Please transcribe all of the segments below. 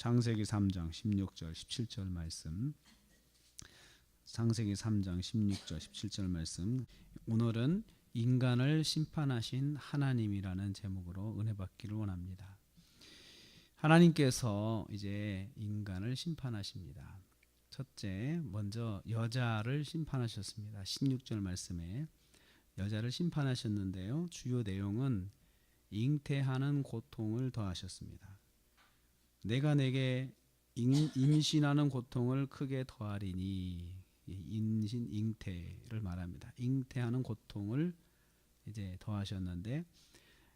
창세기 3장 16절 17절 말씀. 창세기 3장 16절 17절 말씀. 오늘은 인간을 심판하신 하나님이라는 제목으로 은혜 받기를 원합니다. 하나님께서 이제 인간을 심판하십니다. 첫째, 먼저 여자를 심판하셨습니다. 16절 말씀에 여자를 심판하셨는데요. 주요 내용은 잉태하는 고통을 더하셨습니다. 내가 내게 임신하는 고통을 크게 더하리니, 임신 잉태를 말합니다. 잉태하는 고통을 이제 더하셨는데,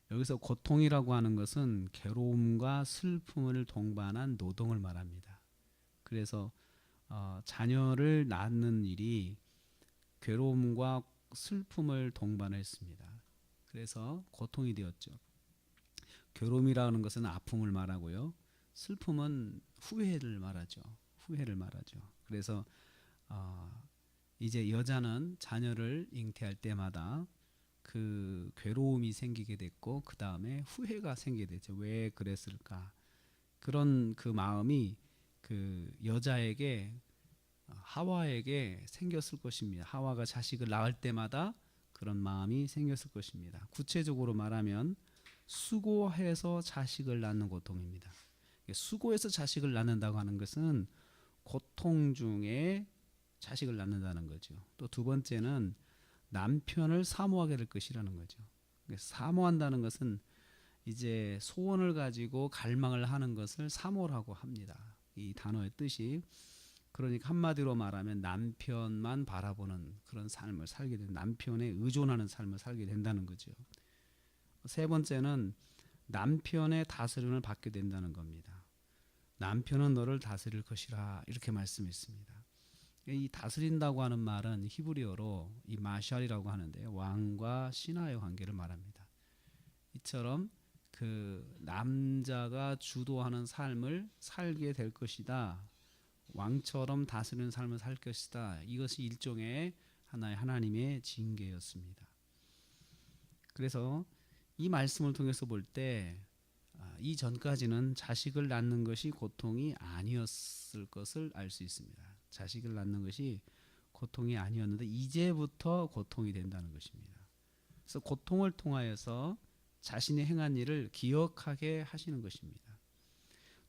여기서 고통이라고 하는 것은 괴로움과 슬픔을 동반한 노동을 말합니다. 그래서 자녀를 낳는 일이 괴로움과 슬픔을 동반했습니다. 그래서 고통이 되었죠. 괴로움이라는 것은 아픔을 말하고요. 슬픔은 후회를 말하죠. 후회를 말하죠. 그래서 이제 여자는 자녀를 잉태할 때마다 그 괴로움이 생기게 됐고, 그 다음에 후회가 생기게 됐죠. 왜 그랬을까? 그런 그 마음이 그 여자에게, 하와에게 생겼을 것입니다. 하와가 자식을 낳을 때마다 그런 마음이 생겼을 것입니다. 구체적으로 말하면 수고해서 자식을 낳는 고통입니다. 수고해서 자식을 낳는다고 하는 것은 고통 중에 자식을 낳는다는 거죠. 또 두 번째는 남편을 사모하게 될 것이라는 거죠. 사모한다는 것은 이제 소원을 가지고 갈망을 하는 것을 사모라고 합니다. 이 단어의 뜻이, 그러니까 한마디로 말하면 남편만 바라보는 그런 삶을 살게 된, 남편에 의존하는 삶을 살게 된다는 거죠. 세 번째는 남편의 다스림을 받게 된다는 겁니다. 남편은 너를 다스릴 것이라, 이렇게 말씀했습니다. 이 다스린다고 하는 말은 히브리어로 이 마샬이라고 하는데, 왕과 신하의 관계를 말합니다. 이처럼 그 남자가 주도하는 삶을 살게 될 것이다, 왕처럼 다스리는 삶을 살 것이다, 이것이 일종의 하나의 하나님의 징계였습니다. 그래서 이 말씀을 통해서 볼 때 이전까지는 자식을 낳는 것이 고통이 아니었을 것을 알 수 있습니다. 자식을 낳는 것이 고통이 아니었는데 이제부터 고통이 된다는 것입니다. 그래서 고통을 통하여서 자신이 행한 일을 기억하게 하시는 것입니다.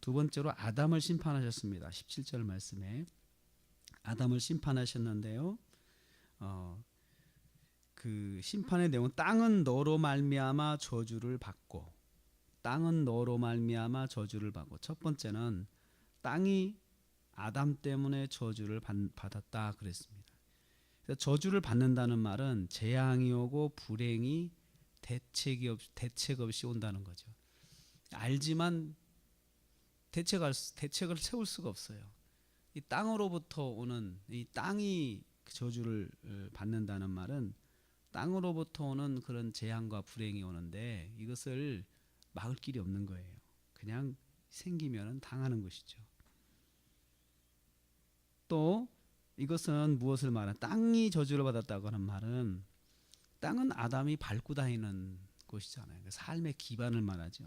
두 번째로 아담을 심판하셨습니다. 17절 말씀에 아담을 심판하셨는데요. 그 심판의 내용은 땅은 너로 말미암아 저주를 받고, 땅은 너로 말미암아 저주를 받고, 첫 번째는 땅이 아담 때문에 저주를 받았다 그랬습니다. 그래서 저주를 받는다는 말은 재앙이 오고 불행이 대책 없이 온다는 거죠. 알지만 대책을 세울 수가 없어요. 이 땅으로부터 오는, 이 땅이 저주를 받는다는 말은 땅으로부터 오는 그런 재앙과 불행이 오는데 이것을 막을 길이 없는 거예요. 그냥 생기면 당하는 것이죠. 또 이것은 무엇을 말하는, 땅이 저주를 받았다고 하는 말은 땅은 아담이 밟고 다니는 곳이잖아요. 삶의 기반을 말하죠.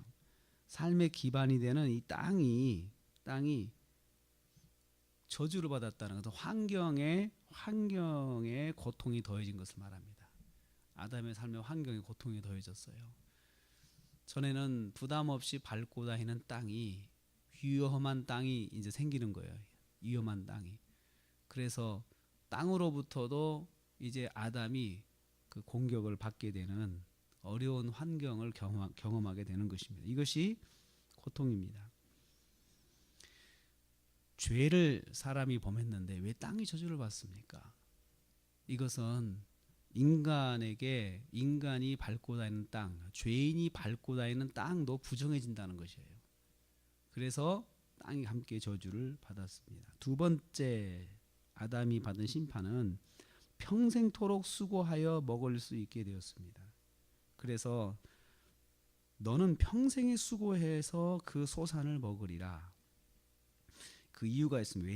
삶의 기반이 되는 이 땅이 저주를 받았다는 것은 환경에 고통이 더해진 것을 말합니다. 아담의 삶의 환경에 고통이 더해졌어요. 전에는 부담 없이 밟고 다니는 땅이, 위험한 땅이 이제 생기는 거예요. 위험한 땅이. 그래서 땅으로부터도 이제 아담이 그 공격을 받게 되는 어려운 환경을 경험하게 되는 것입니다. 이것이 고통입니다. 죄를 사람이 범했는데 왜 땅이 저주를 받습니까? 이것은 인간이 밟고 다니는 땅, 죄인이 밟고 다니는 땅도 부정해진다는 것이에요. 그래서 땅이 함께 저주를 받았습니다. 두 번째 아담이 받은 심판은 평생토록 수고하여 먹을 수 있게 되었습니다. 그래서 너는 평생에 수고해서 그 소산을 먹으리라. 그 이유가 있습니다.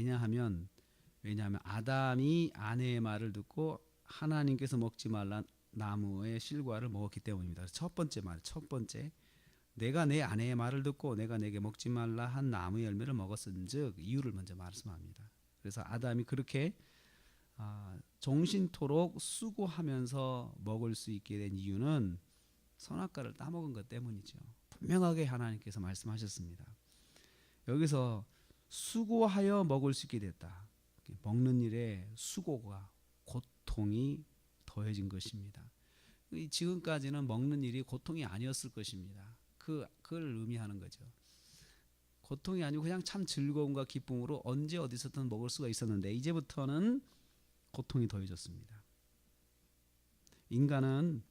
왜냐하면 아담이 아내의 말을 듣고 하나님께서 먹지 말란 나무의 실과를 먹었기 때문입니다. 첫 번째, 내가 내 아내의 말을 듣고 내가 내게 먹지 말라 한 나무 열매를 먹었은즉 이유를 먼저 말씀합니다. 그래서 아담이 그렇게 종신토록 수고하면서 먹을 수 있게 된 이유는 선악과를 따먹은 것 때문이죠. 분명하게 하나님께서 말씀하셨습니다. 여기서 수고하여 먹을 수 있게 됐다. 먹는 일에 수고가 고통이 더해진 것입니다. 지금까지는 먹는 일이 고통이 아니었을 것입니다. 그걸 의미하는 거죠. 고통이 아니고 그냥 참 즐거움과 기쁨으로 언제 어디서든 먹을 수가 있었는데 이제부터는 고통이 더해졌습니다. 인간은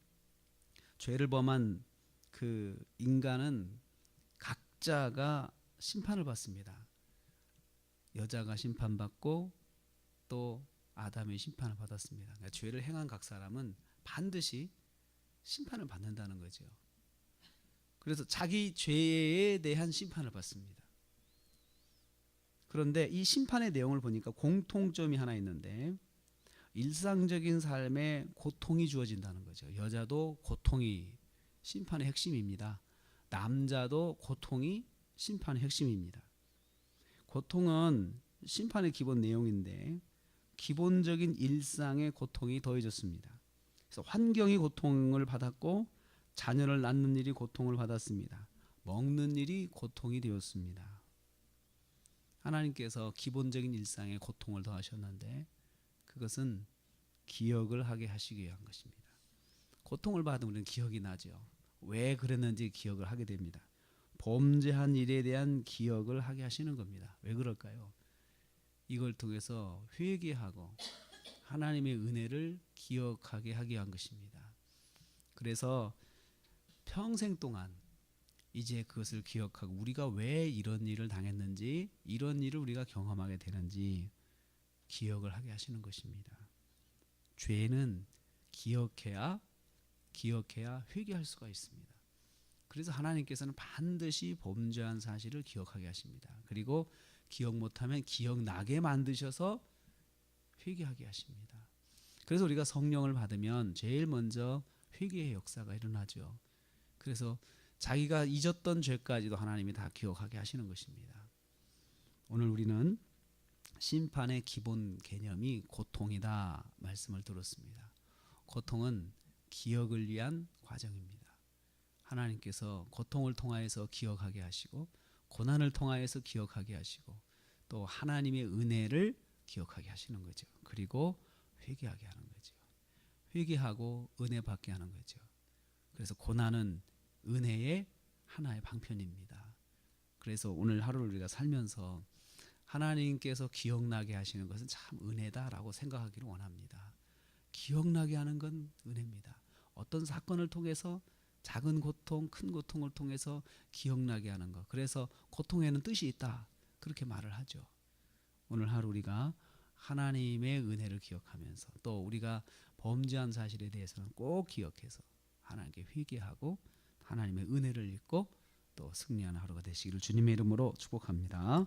죄를 범한 그 인간은 각자가 심판을 받습니다. 여자가 심판받고 또 아담이 심판을 받았습니다. 그러니까 죄를 행한 각 사람은 반드시 심판을 받는다는 거죠. 그래서 자기 죄에 대한 심판을 받습니다. 그런데 이 심판의 내용을 보니까 공통점이 하나 있는데 일상적인 삶에 고통이 주어진다는 거죠. 여자도 고통이 심판의 핵심입니다. 남자도 고통이 심판의 핵심입니다. 고통은 심판의 기본 내용인데 기본적인 일상의 고통이 더해졌습니다. 그래서 환경이 고통을 받았고 자녀를 낳는 일이 고통을 받았습니다. 먹는 일이 고통이 되었습니다. 하나님께서 기본적인 일상에 고통을 더하셨는데 그것은 기억을 하게 하시기 위한 것입니다. 고통을 받으면 우리는 기억이 나죠. 왜 그랬는지 기억을 하게 됩니다. 범죄한 일에 대한 기억을 하게 하시는 겁니다. 왜 그럴까요? 이걸 통해서 회개하고 하나님의 은혜를 기억하게 하기 위한 것입니다. 그래서 평생 동안 이제 그것을 기억하고 우리가 왜 이런 일을 당했는지 이런 일을 우리가 경험하게 되는지 기억을 하게 하시는 것입니다. 죄는 기억해야 회개할 수가 있습니다. 그래서 하나님께서는 반드시 범죄한 사실을 기억하게 하십니다. 그리고 기억 못하면 기억나게 만드셔서 회개하게 하십니다. 그래서 우리가 성령을 받으면 제일 먼저 회개의 역사가 일어나죠. 그래서 자기가 잊었던 죄까지도 하나님이 다 기억하게 하시는 것입니다. 오늘 우리는 심판의 기본 개념이 고통이다 말씀을 들었습니다. 고통은 기억을 위한 과정입니다. 하나님께서 고통을 통하여서 기억하게 하시고 고난을 통하여서 기억하게 하시고 또 하나님의 은혜를 기억하게 하시는 거죠. 그리고 회개하게 하는 거죠. 회개하고 은혜 받게 하는 거죠. 그래서 고난은 은혜의 하나의 방편입니다. 그래서 오늘 하루를 우리가 살면서 하나님께서 기억나게 하시는 것은 참 은혜다라고 생각하기를 원합니다. 기억나게 하는 건 은혜입니다. 어떤 사건을 통해서 작은 고통, 큰 고통을 통해서 기억나게 하는 것. 그래서 고통에는 뜻이 있다. 그렇게 말을 하죠. 오늘 하루 우리가 하나님의 은혜를 기억하면서 또 우리가 범죄한 사실에 대해서는 꼭 기억해서 하나님께 회개하고 하나님의 은혜를 잊고 또 승리하는 하루가 되시기를 주님의 이름으로 축복합니다.